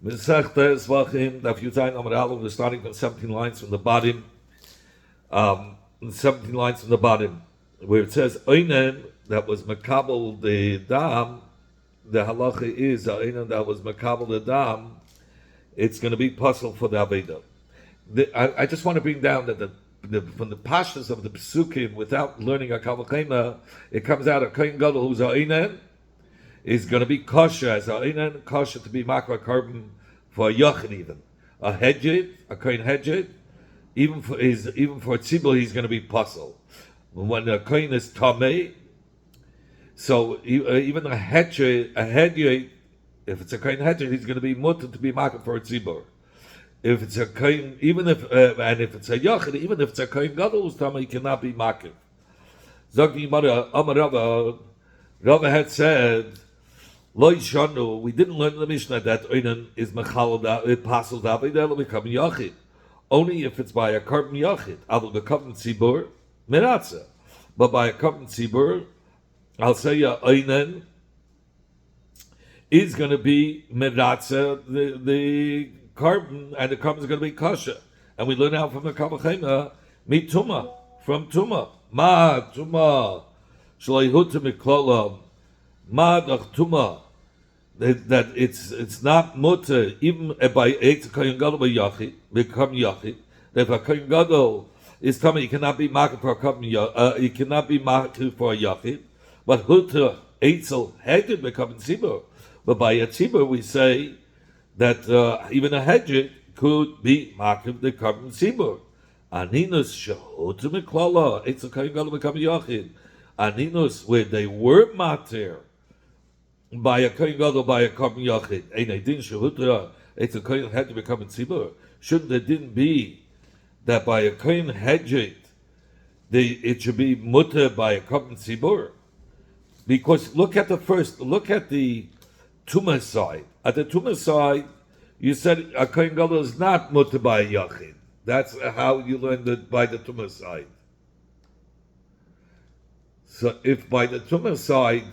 Mesechta Zevachim, Daf Yuzayin Amar Aleph, we're starting from 17 lines from the bottom. 17 lines from the bottom, where it says Oinen that was makabel the dam. The halacha is Oinen that was makabel the dam. It's going to be puzzle for the Aveda. I just want to bring down that from the pashas of the Pesukim, without learning a Kavachema, it comes out of Kohen Gadol who's Oinen is going to be kosher as Oinen, kosher to be makra carbon for a yachid even. A hedjid, a Kohen hedjid, even for tzibur, he's going to be puzzle. When a kohen is tamei, so even a hedjid, if it's a kohen hedjid, he's going to be mutter to be makar for a tzibur. If it's a kohen, even if and if it's a yachid, even if it's a kohen gadol who's tamei, he cannot be makar. Zog Amar Rava had said, Lo yishanu, we didn't learn in the Mishnah that oinen is mechal it passes davei, that'll become yachid. Only if it's by a carbon yachid, I'll become tzibur meratza. But by a carbon tzibur, I'll say oinen is going to be meratza the carbon, and the carbon is going to be kosher. And we learn out from the kavachema mituma from tuma ma tuma shleihuta miklolam ma dach tuma. That it's not mutter even by eight kohen gadol by yachid become yachid. That if a kohen gadol is coming, he cannot be marked for a he cannot be marked for a yachid. But hutter eitzel hedjed become tzibur. But by a tzibur we say that even a hedjed could be marked the carbon tzibur. Aninus shehutter miklala eitzel kohen gadol become yachid. Aninus where they were mater by a kohen gadol by a carbon yachid, and I didn't shehutra. It's a kohen had to become a tzibur. Shouldn't it didn't be that by a kohen hedjit, it should be mutter by a carbon tzibur? Because look at the tumah side. At the tumah side, you said a kohen gadol is not mutter by a yachid. That's how you learned it by the tumah side. So if by the tumah side,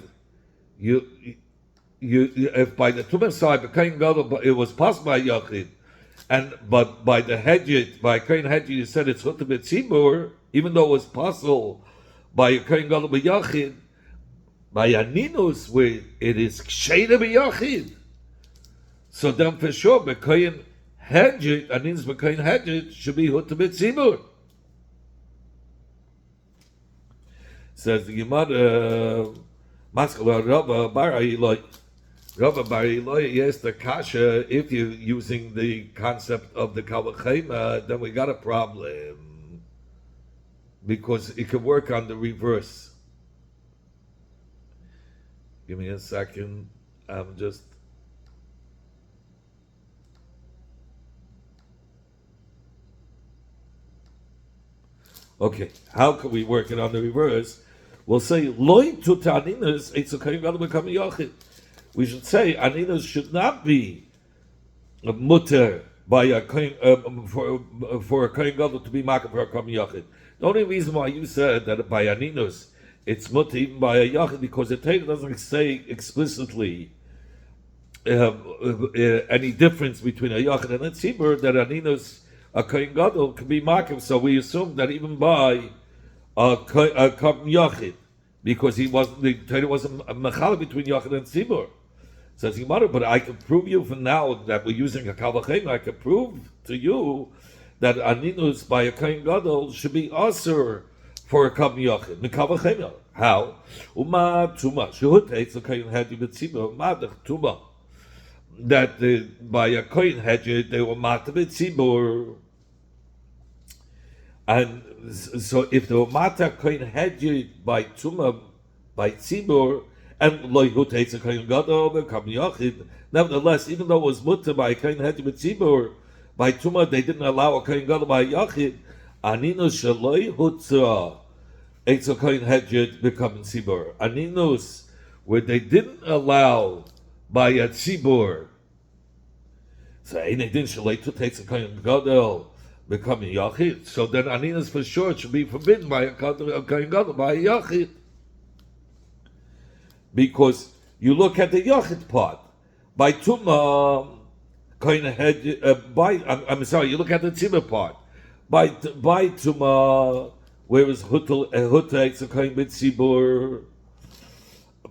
if by the tumah side, the kohen gadol, it was passed by yachid, but by the hedjit, by kohen hedjit, you said it's hutter b'tzibur, even though it was possible by a kohen gadol b'yachid, by aninus where it is ksheira b'yachid. So then for sure, by kohen hedjit, aninus by kohen hedjit should be hutter b'tzibur. Says the Gemara, Maskala Rava Bar Iloi. Rava Bar Iloi, yes, the kasha, if you're using the concept of the Kavachema, then we got a problem. Because it can work on the reverse. Give me a second. I'm just... Okay, how can we work it on the reverse? We'll say, Loi tu ta'aninus, it's a kohen gadol become a yachid. We should say, aninus should not be a mutter by a kohen, for a kohen gadol to be makar for a kohen yachid. The only reason why you said that by aninus, it's mutter even by a yachid, because the Torah doesn't say explicitly any difference between a yachid and a tzibur, that aninus, a kohen gadol, can be makar. So we assume that even by a carbon yachid, because the Torah wasn't a mechala between yachid and tzibur. Says Gemara, but I can prove you from now that we're using a kavachema. I can prove to you that aninus by a kohen gadol should be asur for a carbon yachid. Mikavachema. How? Uma tuma shehut eitz a kohen hedjid b'tzibur madach tuma. That by a kohen hedjid they were matar b'tzibur. And so if the matar kohen hedjid by tuma by tzibur and lo yehut a kohen gadol become yachid, nevertheless, even though it was mutar by a kohen hedjid by tzibur, by tuma they didn't allow a kohen gadol by yachid. Aninus shelo yehut a kohen hedjid become tzibur. Aninus where they didn't allow by a tzibur. So they didn't shelo yehut a kohen gadol becoming yachid, so then aninus for sure should be forbidden by a kohen gadol by a yachid, because you look at the yachid part by tuma kohen hedge by. I'm sorry. You look at the tzibur part. By tuma, where is huta? It's a kohen b'tzibur.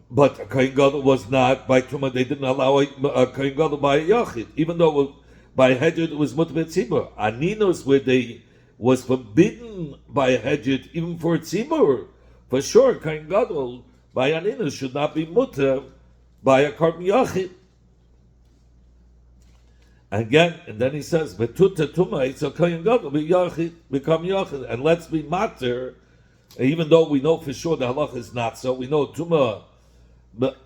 But a kohen gadol was not by tuma. They didn't allow a kohen gadol by a yachid, even though by hedged it was mutar b'tzibur. Aninos where they was forbidden by a hedged even for a tzibur. For sure, kohen gadol by aninos should not be mutar by a korban yachid. Again, and then he says, "Betuta tuma, it's a kohen gadol be yachid, become yachid, and let's be matter." Even though we know for sure the halacha is not so, we know tuma. But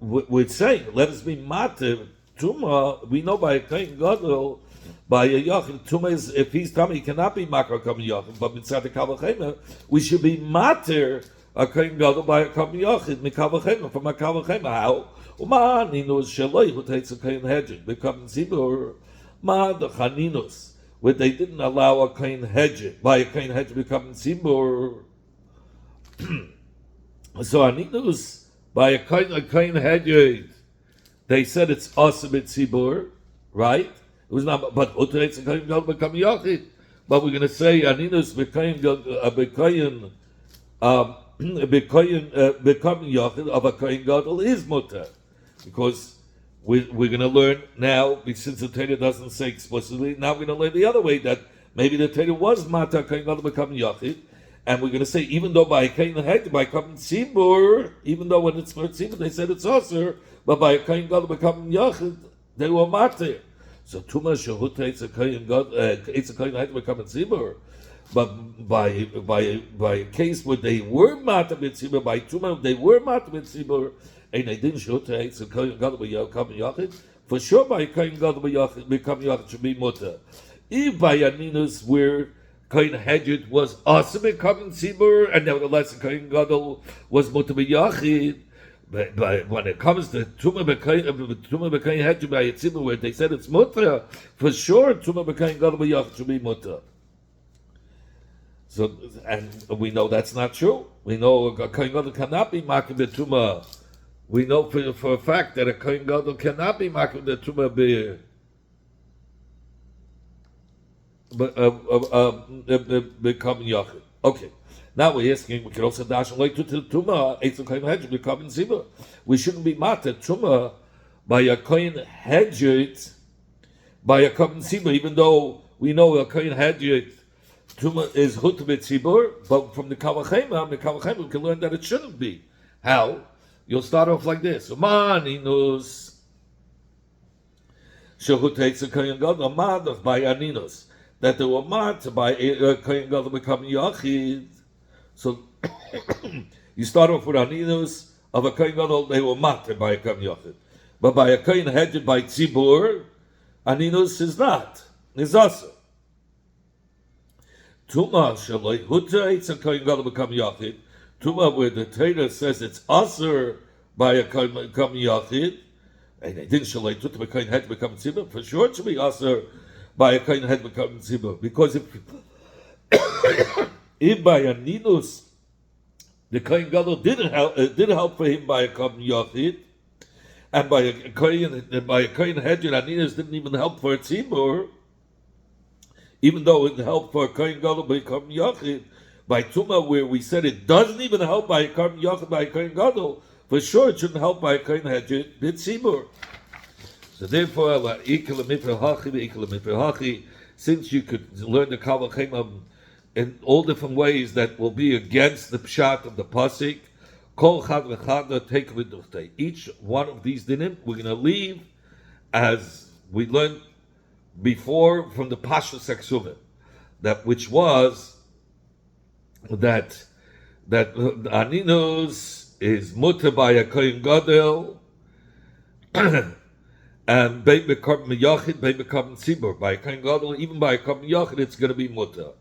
we're saying, let us be matter tuma. We know by a kohen gadol, by a yachid, tuma is if he's tummy, he cannot be makar kohen yachid. But mitzad kavachema, we should be matter a kohen gadol by a kohen yachid mikavachema from a kavachema. How? Ma ninus shaloi who takes a kohen hedging become zibur. Ma the chaninus where they didn't allow a kohen hedging by a kohen hedging become zibur. So aninus by a kohen hedging, they said it's awesome at zibur, right? It was not, but who takes a kohen gadol become yachid. But we're going to say aninus became becoming yachid of a kohen gadol is mutar. Because we're going to learn now, since the Torah doesn't say explicitly, now we're going to learn the other way, that maybe the Torah was mata kohen gadol becoming yachid, and we're going to say even though by a kohen hedge, by kohen tzibur, even though when it's for tzibur they said it's osir, but by a kohen gadol becoming yachid, they were mata. So tuma shehuta it's a kohen gadol, it's a kohen hedge becoming tzibur. But by a case where they were mata b'tzibur, by tuma they were mata b'tzibur. And they didn't show to it's a kohen gadol become yachid. For sure, by a kohen gadol become yachid should be mutar. If by aninus where kohen hedged was also becoming tzibur, and nevertheless a kohen gadol was mutar b'yachid. But when it comes to tuma b'kohen hedged by a tzibur where they said it's mutar, for sure tuma b'kohen gadol b'yachid should be mutar. So, and we know that's not true. We know a kohen gadol cannot be makim b'tuma. We know for a fact that a kohen gadol cannot be makim the tuma become yachid. Okay, now we're asking. We can also dash like to tuma. It's a kohen hedged becoming zibur. We shouldn't be matter tuma by a kohen hedged by a kohen zibur, even though we know a kohen hedged tuma is hut b'tzibur, but from the kavachema we can learn that it shouldn't be. How? You'll start off like this. Aninus. Shehu takes a kohen gadol madach by aninus. That they were mat by a kohen gadol becoming yachid. So you start off with aninus of a kohen gadol. They were mat by a kohen yachid. But by a kohen hedged by tzibur, aninus is not. Is also. Tuma shaloi huta it's a kohen gadol becoming yachid. Tuma where the Torah says it's asur by a kohen yachid, and they didn't shalei to the kohen head become tzibur. For sure, it should be asur by a kohen head become tzibur, because if by a ninus the kohen gadol did help for him by a kohen yachid, and by a kohen head and ninus didn't even help for a tzibur, even though it helped for a kohen gadol become yachid. By tuma, where we said it doesn't even help by a kohen yachid by a kohen gadol, for sure it shouldn't help by a kohen hedged b'tzibur. So therefore, since you could learn the kavachema in all different ways that will be against the pshat of the pasuk, kol chad v'chad take v'duchtei. Each one of these dinim we're going to leave as we learned before from the Pashas Aksuvim, that which was that aninus is mutar by a kohen gadol, and bei bekom yachid, bei bekom tzibur. By a kohen gadol, even by a kohen yachid, it's going to be mutar.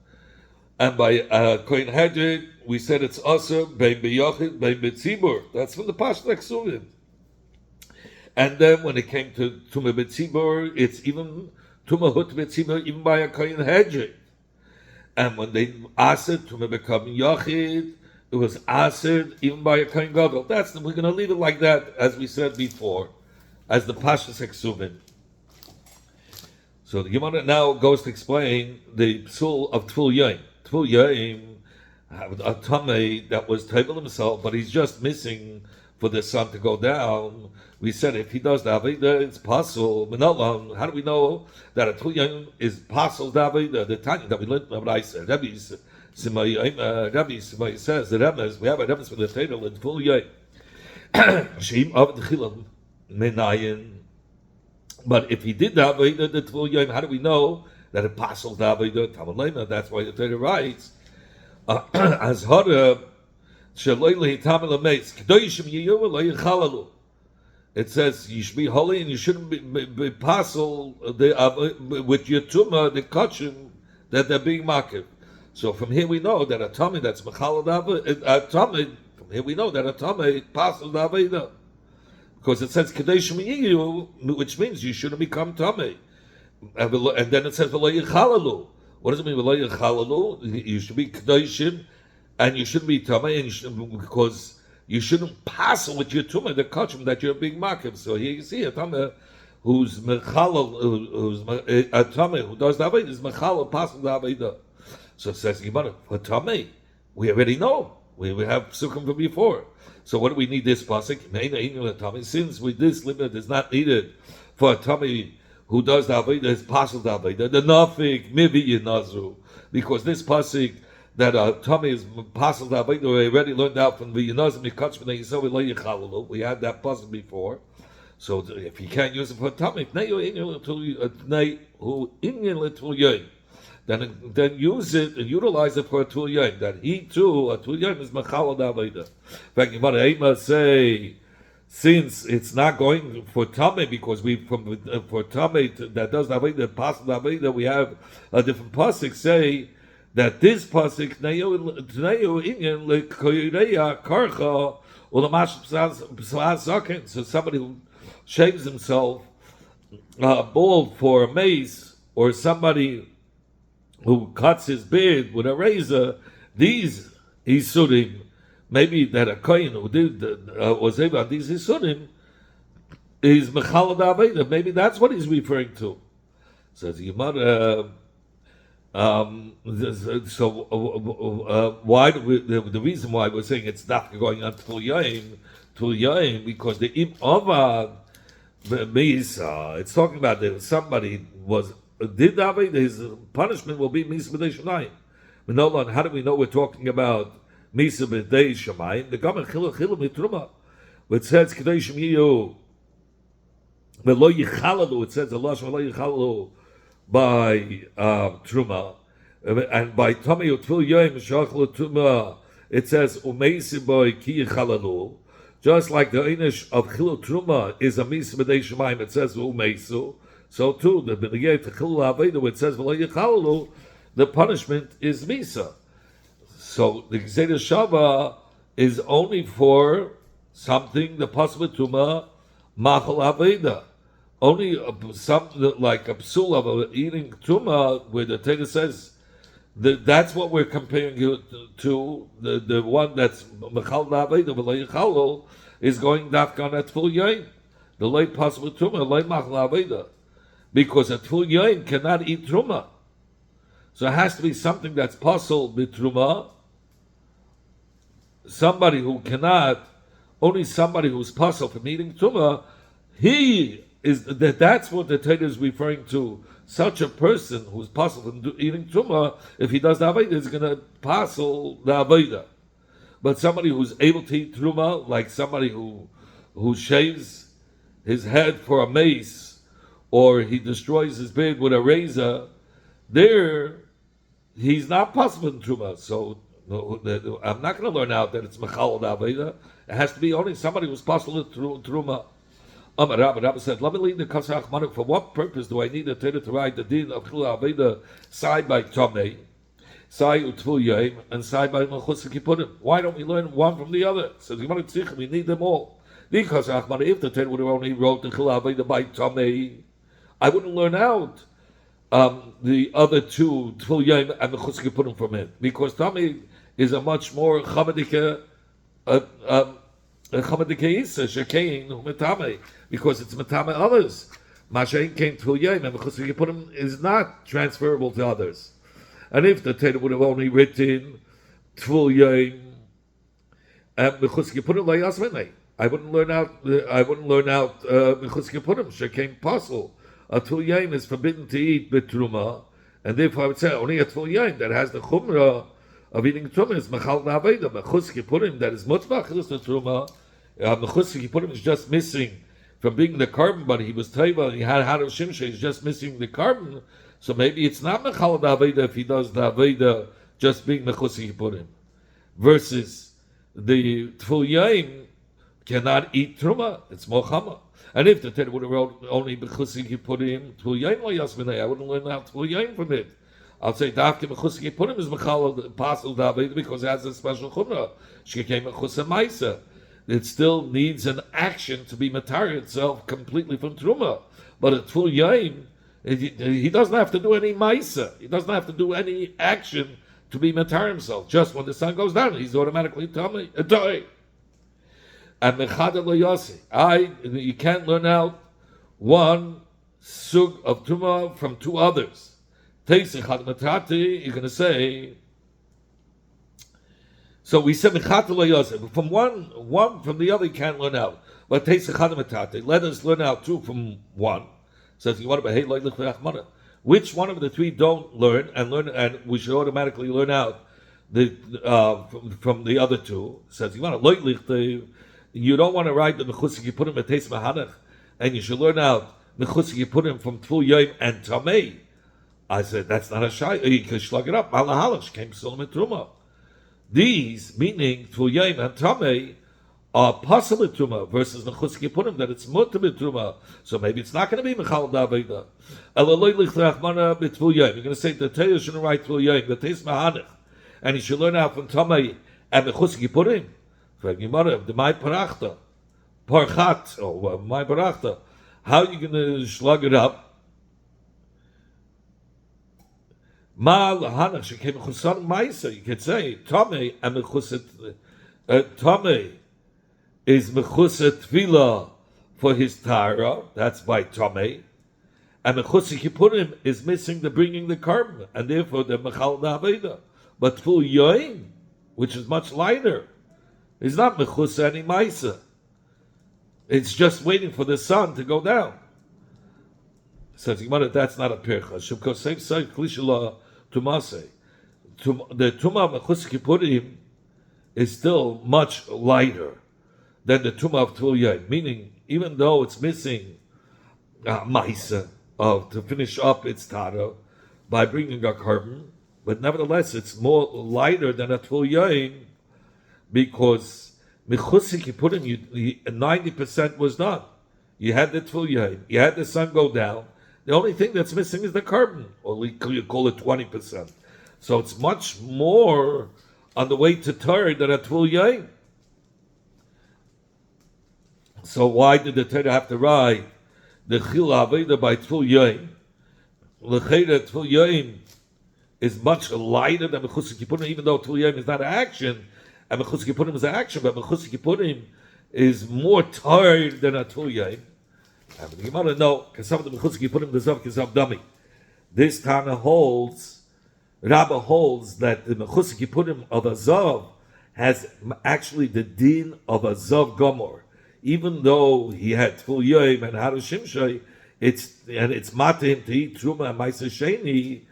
And by a kohen hedged, we said it's also bei beyachid, bei betzibur. That's from the Pashas Aksuvim. And then when it came to Tumah B'tzibur, it's even Tumah Hut B'tzibur, even by a kohen hedged. And when they asked Tumah become Yachid, it was answered even by a kohen gadol. We're going to leave it like that, as we said before. as the Pashas Eksuvin. So the Gemara now goes to explain the psul of Tvul Yom. Tvul Yom, a Tamei that was Tevel himself, but he's just missing for the sun to go down. We said if he does the Aveda, it's possible. How do we know that a Tvul Yom is possible? The Tanya that we learned, what I said, Rabbi Simai says the Remes, we have a Remes for the Tevel in Tvul Yom. Sheim of the Chilam Menayin. But if he did the Aveda, the Tvul Yom, how do we know that it passes the Aveda? Tamalema, that's why the Torah writes, as Hara, Shaloi Tamil Ames, Kedoshim Yiyu, Lo Yichalalu. It says you should be holy and you shouldn't be passel with your tumah, the kachim that they're being makir. So from here we know that a tummy that's mechalad a tummy. From here we know that a tummy passes the aveda, because it says kadesh miyu, which means you shouldn't become tummy. And then it says v'lo yichalalu. What does it mean v'lo yichalalu? You should be kadeshim, and you shouldn't be tummy, and because you shouldn't pass with your tumah the kachim that you're being makir. So here you see a tumah who's mechalal, who's a tumah who does the aveda is mechalal passes the aveda. So it says Gemara for tumah, we already know. We have psukim from before. So what do we need this pasuk? Since with this limit is not needed for a tummy who does the aveda, is passes the aveda. The nafik mivi yinazu, because this pasuk that tummy is passes the aveda, we already learned out from the yinazim yikachmin yisov lo yichalalu. We had that pasuk before. So if you can't use it for a tummy, then use it and utilize it for a Tvul Yom. That he too, a Tvul Yom is Mechalal D'Aveda. In fact, Yimara say, since it's not going for Tameh, because we for Tameh that does D'Aveda, Pasal D'Aveda, we have a different pasuk say that this pasuk Tneu Inyan LeKoyireya Karcha Ulamash Psaz Zaken. So somebody who shaves himself bald for a mace, or somebody who cuts his beard with a razor, these Isurim, maybe that a Kohen who did was able on these Isurim, is Mechalad Aveda. Maybe that's what he's referring to. Says Yimar. Why the reason why we're saying it's not going on Tvul Yom, because the Im Avad Misa, it's talking about that somebody did Aveda, his punishment will be Misa B'dei Shemayim. How do we know we're talking about Misa B'dei Shemayim? The Gamer Chila Mitruma, which says Kedei Shem Yiyu V'lo Yichalalu, it says Allah V'lo Yichalalu by Truma, and by Tomei Utvul Yom Shachla Truma, it says Umeisi Boy Ki Yichalalu. Just like the Einish of Chilul Truma is a Misa B'dei Shemayim, it says Umeisu. So too, the B'negei to Chilul Aveda, where it says V'lo Yichalalu, the punishment is Misa. So the Gzeda Shava is only for something the possible Tuma Machal Aveda. Only something like a psul of eating Tuma, where the Torah says that's what we're comparing you to. The one that's Machal Aveda V'lo Yichalalu is going dafkan at Tvul Yom. The late possible Tuma, late Machal Aveda. Because a Tvul Yom cannot eat Truma. So it has to be something that's possible with Truma. Somebody who cannot, only somebody who's possible from eating Truma, that's what the Torah is referring to. Such a person who's possible from eating Truma, if he does the Aveda, is going to passel the Aveda. But somebody who's able to eat Truma, like somebody who shaves his head for a mace, or he destroys his beard with a razor, there he's not possible in Truma. So I'm not going to learn out that it's Mechal Aveda. It has to be only somebody who's possible in Truma. Rabbi said, let me lead the Kasach Manuk. For what purpose do I need a Torah to write the din of Chilul Aveda side by Tomei, side Utvul Yom, and side by Melchus Kippurim? Why don't we learn one from the other? So we need them all. The Kasach Manuk, if the Torah would have only wrote the Chilul Aveda by Tomei, I wouldn't learn out the other two, Tvul Yom and the Chutz Kippurim from it, because Tomei is a much more Chamadika because it's metame others. Mashain came to Yom, and because you put him is not transferable to others. And if the Torah would have only written Tvul Yom, and because you put him like Yasminei, I wouldn't learn out because you put him Shekem Pasul. A Tvul Yom is forbidden to eat betruma, and therefore I would say only a Tvul Yom that has the chumrah of eating truma is mechal na'aveda. Mechus Kippurim that is mutzvach is the truma. Mechus Kippurim is just missing from being the carbon, but he was taiva. He had Harav Shimshei. He's just missing the carbon. So maybe it's not mechal na'aveda if he does the aveda just being mechus Kippurim. Versus the Tvul Yom cannot eat truma. It's mochama. And if the Torah would have wrote only mechus Kippurim Tvul Yom lo yasminei, I wouldn't learn out Tvul Yom from it. I'll say Dafke Mechus Kippurim is Mechal Pasul David because it has a special chumrah. She came Mechus Maisa. It still needs an action to be matar itself completely from Truma. But at Tvul Yom, he doesn't have to do any Maisa. He doesn't have to do any action to be matar himself. Just when the sun goes down, he's automatically Toy. And Mechad Lo Yossi. You can't learn out one sug of Truma from two others. You're going to say. So we said from one from the other you can't learn out. But let us learn out two from one. Says you want to which one of the three don't learn, and we should automatically learn out from the other two. Says you want to you don't want to write the mechusik you put him at teis mahanach, and you should learn out mechusik you put him from Tvul Yom and Tamei. I said, that's not a shy. You can slug it up. Malahalach came Solomon Truma. These, meaning Tvul Yom and Tamei, are possible Truma versus Mechus Kippurim, that it's mutabit Truma. So maybe it's not going to be Mechal Davida. Elaloi Lichrachmana b'Tvul Yom. You're going to say the Torah shouldn't write Tvul Yom, the Teis Mahanich, and he should learn out from Tamei and Mechus Kippurim. For Gemara, the My Parachta, Parchat, or My Parachta. How are you going to slug it up? You could say Tomei and Tomei is mechuset tvila for his tara. That's by Tomei, and mechuset kippurim is missing the bringing the carbon, and therefore the mechal na'aveda. But Tvul Yom, which is much lighter, is not mechuset any ma'isa. It's just waiting for the sun to go down. Says that's not a pircha. Shukosef say klishala tumase. The tumah mechus kippurim is still much lighter than the tumah of Tvul Yom. Meaning, even though it's missing ma'isa to finish up its tara by bringing a carbon, but nevertheless it's more lighter than a Tvul Yom because mechus kippurim 90% was done. You had the Tvul Yom, you had the sun go down. The only thing that's missing is the carbon, or you call it 20%. So it's much more on the way to Torah than a Tvul Yom. So why did the Torah have to write the Chil Aveda by Tvul Yom? L'cheira Tvul Yom is much lighter than Mechus Kippurim, even though Tvul Yom is not an action, and Mechus Kippurim is an action, but Mechus Kippurim is more tired than a Tvul Yom. The Gemara no, because some of the Mechus Kippurim the Zav Kizav Dami. This Tana holds, Rabbah holds that the Mechus Kippurim of a Zav has actually the din of a Zav Gomor. Even though he had Tvul Yom and Harav Shimshei, it's mat him to eat Truma and Ma'aser Sheni.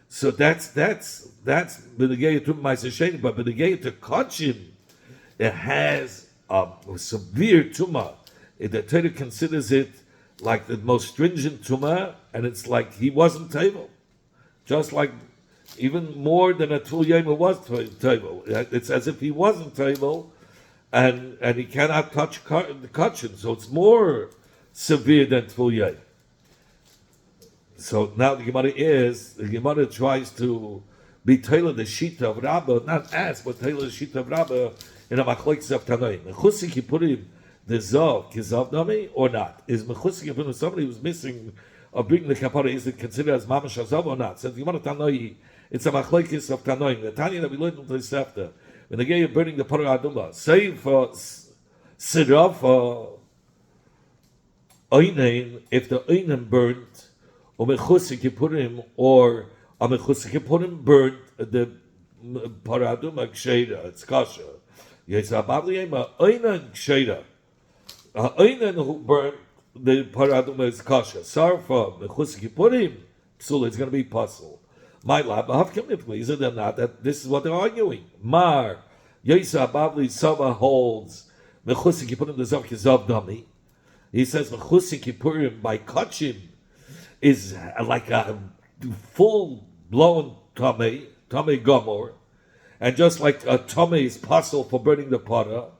So that's B'negei Truma Ma'aser Sheni, but B'negei to Kachim, it has a severe Truma. The Torah considers it like the most stringent Tumah, and it's like he wasn't table. Just like, even more than a Tvul Yom was table. It's as if he wasn't table, and he cannot touch the kachin, so it's more severe than Tvul Yom. So now the Gemara tries to be Taylor the Shita of Rabbah, not ask, but Taylor the Shita of Rabbah in a Machlokes of Tanoim. Mechusik Kippurim, the Zav, Kizav Nami, or not? Is Mechusik Kippurim somebody who's missing or bringing the Kapara, is it considered as Mamash Azav or not? Says the Gemara Tanoi, it's a Machlokes of Tanoim. The Tanya that we learned into the Sefta, when they get you burning the Parah Adumah, save for Sirafa Oinen, if the Oinen burnt, or Mechusik Kippurim, or a Mechusik Kippurim burnt the Paraduma Ksheira, it's Kasha. Yetzababli Oinen Ksheira. Oinen who burnt the Paraduma is Kasha. Sarfa, Mechusik Kippurim, Psula is going to be puzzled. My lab, please, they're not that this is what they're arguing. Mar, Yetzababli Saba holds Mechusik Kippurim the Zav Kizav Dami. He says Mechusik Kippurim by Kachim is like a full-blown Tomei Gomor, and just like a Tomei is possible for burning the Para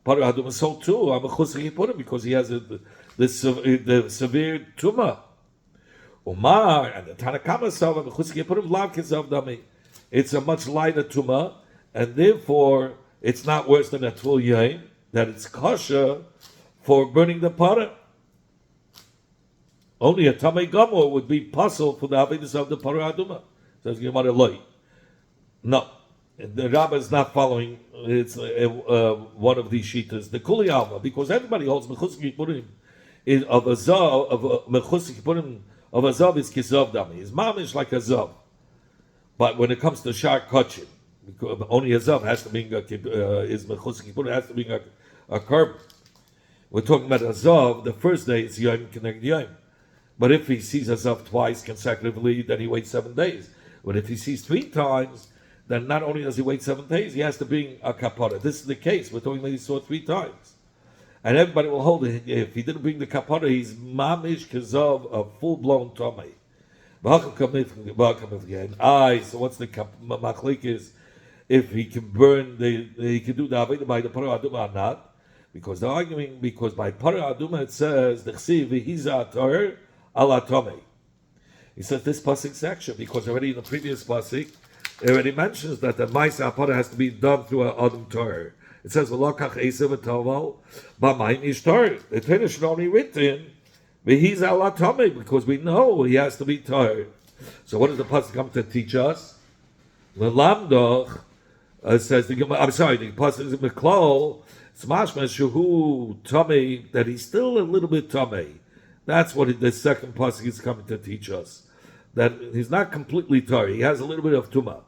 Hadum, so too I'm Mechusik Kippurim because he has the severe Tumah. Umar and the Tanakama Sav Mechusik Kippurim Lav Kizav Dami. It's a much lighter Tumah, and therefore it's not worse than a Tvul Yain, that it's kosher for burning the para. Only a Tamei Gamor would be possible for the Avedis of the Para Aduma. Says Gemara Loi. No, the Rabbah is not following. It's one of these shitas, the Kuli Alma, because everybody holds Mechusik Kippurim of a Zav, of Mechusik Kippurim of a Zav is Kizav Dami. His mom is like a Zav. But when it comes to Shar Kachim, only a Zav has to be is Mechusik Kippurim has to be a carbon. We're talking about a Zav, the first day is Yom Keneged Yom. But if he sees a Zav twice consecutively, then he waits 7 days. But if he sees 3 times, then not only does he wait 7 days, he has to bring a kapara. This is the case. We're talking about he saw 3 times. And everybody will hold it. If he didn't bring the kapara, he's mamish kazav, a full-blown tomei. So what's the machlik is? If he can burn, he can do the Aveda by the Para Aduma or not. Because they're arguing, because by Para Aduma it says, the Chsiv v'hiza atar ala tomei. He says this pasuk section, because already in the previous pasuk, it already mentions that the Maisa Para has to be done through an Adam Torah. It says, V'lokach Esav v'toval, b'mayim ishtar. The Torah should only written, v'hiza ala tomei, because we know he has to be Torah. So what does the pasuk come to teach us? L'lamdoch, says the pasuk is Meklol, Smashma Shuhu Tomei, that he's still a little bit Tomei. That's what the second pasuk is coming to teach us. That he's not completely Torah, he has a little bit of Tumah.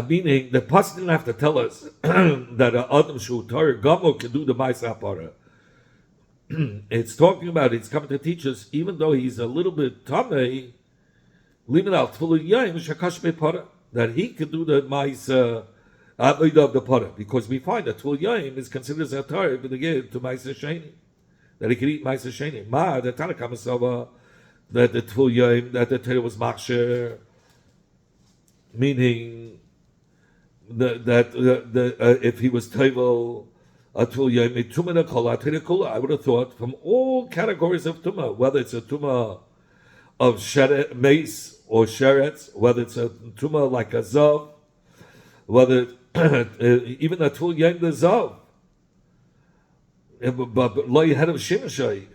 Meaning, the pasuk didn't have to tell us that Adam Shu Torah Gamo can do the Maisa Para. It's talking about, it's coming to teach us, even though he's a little bit Tomei, leave it out, that he can do the Maisa of the Para, because we find that Tvul Yaim is considered as a Torah to Maisa Sheni, that he can eat Maisa Sheni. Ma, the Tanakh Masava, that the Tvul Yaim, that the Torah was Machsher, meaning that if he was Tevel, a Tvul Yaim, a Tumah Kula, I would have thought from all categories of Tumah, whether it's a Tumah of Sheret, mace or Sheretz, whether it's a Tumah like a Zav, whether even a Tvul Yaim the Zav, but lo yehed of Shimshai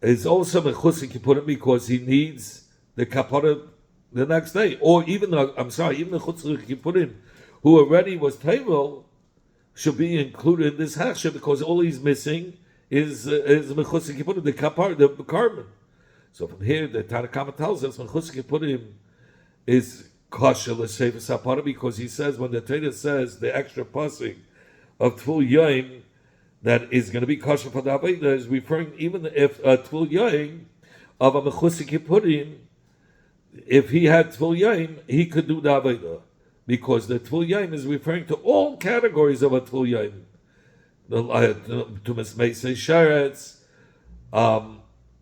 is also Mechusik Kippurim because he needs the kapara the next day, or even the Mechusik Kippurim who already was Tevel should be included in this hachsher because all he's missing is Mechusik Kippurim, the kapara, the carbon. So from here, the Tanakama tells us Mechusik Kippurim is kosher l'sefer sapara because he says when the Torah says the extra pasuk of Tvul Yaim that is going to be kosher for the Aveda is referring even if a Tvul Yaim of a Mechusik Kippurim, if he had Tvul Yaim, he could do the Aveda because the Tvul Yaim is referring to all categories of a Tvul Yaim, the Tumas Meisei Sheretz,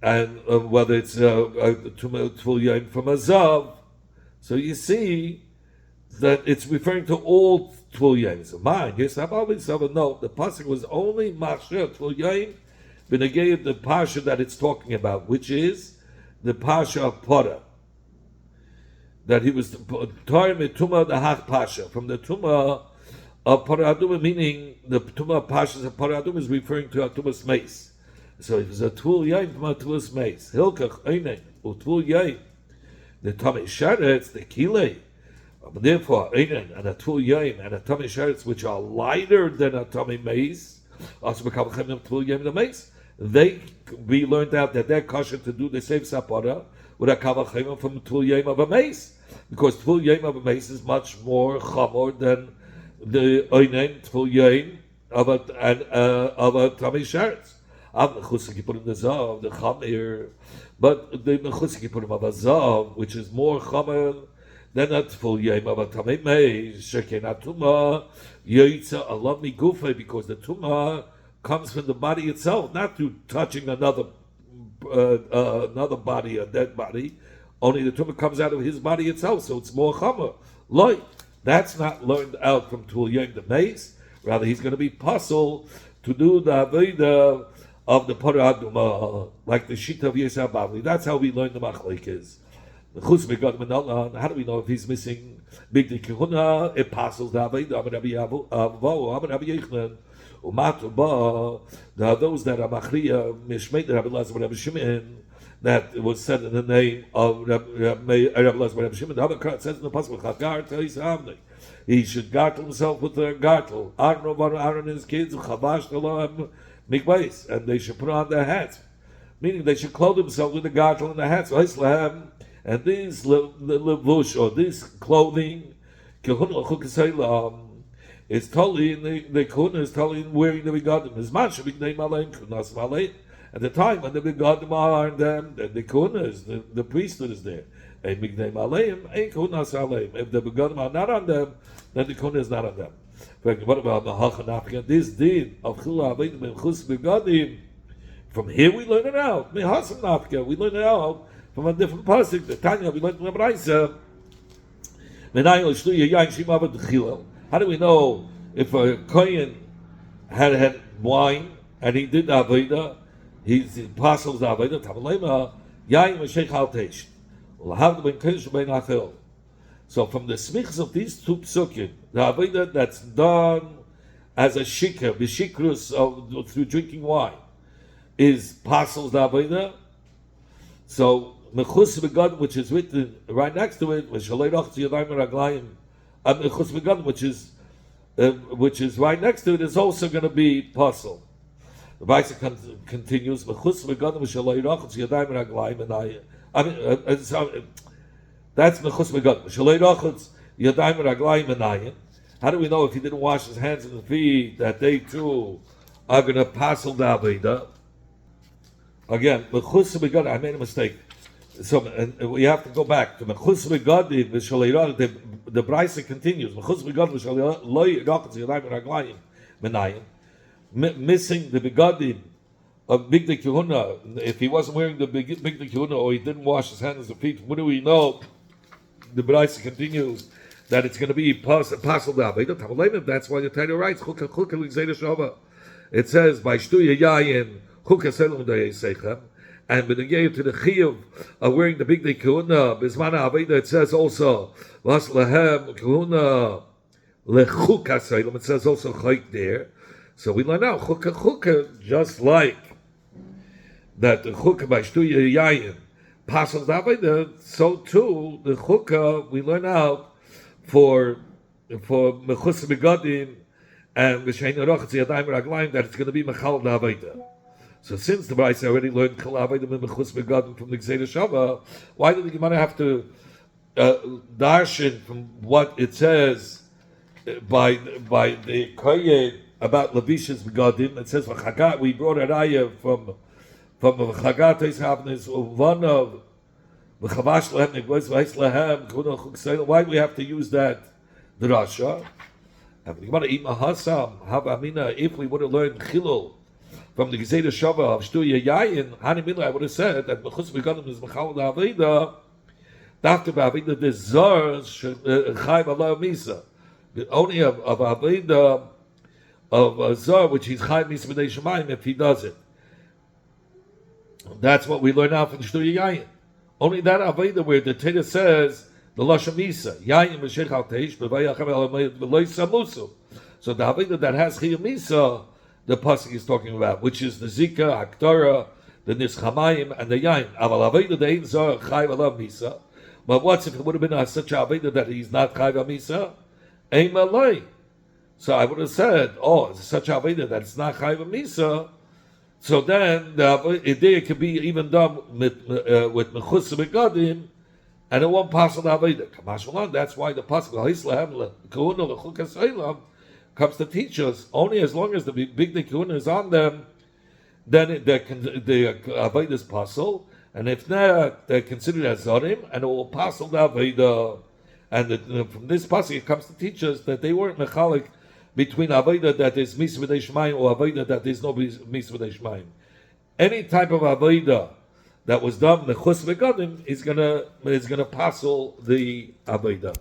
and whether it's Tvul Yaim from a Zav. So you see that it's referring to all Tvul Yaim. So mine, yes, I've always said no. The pasuk was only Machsher Tvul Yaim, b'negei the pasha that it's talking about, which is the pasha of Para. That he was Torah mituma the Hach pasha from the Tuma of Para Aduma, meaning the Tuma pashas of Para Aduma is referring to a Tumas Meis. So it was a Tvul Yaim from a Tumas Meis. Hilkach Einei Tvul Yaim. The Tomei Sheretz, the Kilei, Therefore, Einen and a Tul Yom and a Tummy Sheretz, which are lighter than a Tummy Mace, also become Chemim Tul Yom the Mace, they be learned out that they're kosher to do the same sapara with a Kavachim from Tul Yom of a Mace, because Tul Yom of a Mace is much more chamor than the Einen Tul Yom of a Tummy Sheretz. Av Mechusik put in the Zav, the Chamir, but the Mechusik put him of a Zav, which is more chamor. Then that's full yom of a tamei mei shekenat tuma yoytza alov migufe, because the tuma comes from the body itself, not through touching another body, a dead body. Only the tuma comes out of his body itself, so it's more chamer. Loy, that's not learned out from tul yom the mace. Rather, he's going to be puzzled to do the avodah of the paraduma, like the shita of Yesar Bavli. That's how we learn the machlekes. How do we know if he's missing big kahuna? It passes the Avodah. There are those that are machriya mishmeit Rabbi Elazar Rabbi Shimon, that was said in the name of Rabbi Elazar Rabbi Shimon. The other says in the pasuk, he should gartle himself with a gartle. Aaron and his kids, and they should put on their hats, meaning they should clothe themselves with the gartle and the hats. And this levush, or this clothing, is totally in the kahuna is totally in wearing the begadim. As much as big name aleim kunas malei. At the time when the begadim are on them, then the kahuna is the priesthood is there. A big name aleim ain't kunas aleim. If the begadim are not on them, then the kahuna is not on them. What about the hachanafika? This din of chila abayim and chus begadim. From here we learn it out. We learn it out from a different pasuk. The Tanya we learned from the Brayso. How do we know if a kohen had wine and he did the avodah? He's apostles the avodah. Tamalema yain v'sheich al teish. L'havd ben kodesh ben achel. So from the smichs of these two psukim, the avodah that's done as a shikha, b'shikrus through drinking wine, is apostles the avodah. So mechus begadim, which is written right next to it, which is right next to it, is also going to be puzzle. The Brayso continues. That's mechus begadim. How do we know if he didn't wash his hands and feet that they too are going to puzzle the avodah? Again, mechus begadim. I made a mistake. So and we have to go back to mechus begadim v'shalei. The Brayso continues. Mechus begadim v'shalei loy rachutz yadayim raglayim menayim. Missing the begadim of bigdei kehuna. If he wasn't wearing the bigdei kehuna, or he didn't wash his hands and feet, what do we know? The Brayso continues that it's going to be possible. That's why the title writes it says by shtu yayin chukah selum dayisechem. And when you get to the chiyuv of wearing the bigdei kehuna, bismana avodah, it says also vas lehem kehuna lechukah selum. It says also chayk there. So we learn out chukah, just like that the chukah by shtu yayin passes avodah, so too the chukah we learn out for mechus begadim and v'shein rachutz yadayim raglayim, that it's going to be mechal avodah. So since the Brayso already learned kol avodah and mechus begadim from the Gzeira Shava, why did the Gemara have to darshan from what it says by the kohen about Levisha's begadim? It says v'chagat. We brought a raya from v'chagat is happening one of v'chavash lehem negvos v'hais lehem kuna chuksayla. Why do we have to use that drasha? And the Gemara ima hasam havamina. If we would have learned chilul from the Gzeira Shava of shtu yayin, hanimila, I would have said that mechus begadim is mechal avodah. After avodah, the zar chayv alav misa. Only of avodah of a zar, which he's chayv misa b'nei shemayim if he does it. That's what we learn out from shtu yayin. Only that avodah where the Torah says the lashon misa yayin v'sheich al teish b'vayachem v'loy samusu. So the avodah that has chiyuv misa, the pasuk is talking about, which is the zika, hakdara, the nischamayim, and the yain. Aval avodah dein zar chayv alav misa. But what's if it would have been such a Aveda that he's not Chayv Misa? Ein Malay. So I would have said, oh, it's such a Aveda that it's not Chayv Misa. So then the idea could be even done with Mechus Begadim, and it won't pass on Aveda. Kamashmalan, that's why the Pasuk comes to teach us only as long as the big Kahuna is on them, then the Aveda is pasul, and if not, they're considered as Zorim, and it will pasul the Aveda. And from this Pasuk, it comes to teach us that they weren't mechalik between Aveda that is Mis V'dei Shmayim or Aveda that is no Mis V'dei Shmayim. Any type of Aveda that was done Mechus Begadim is gonna pasul the Aveda.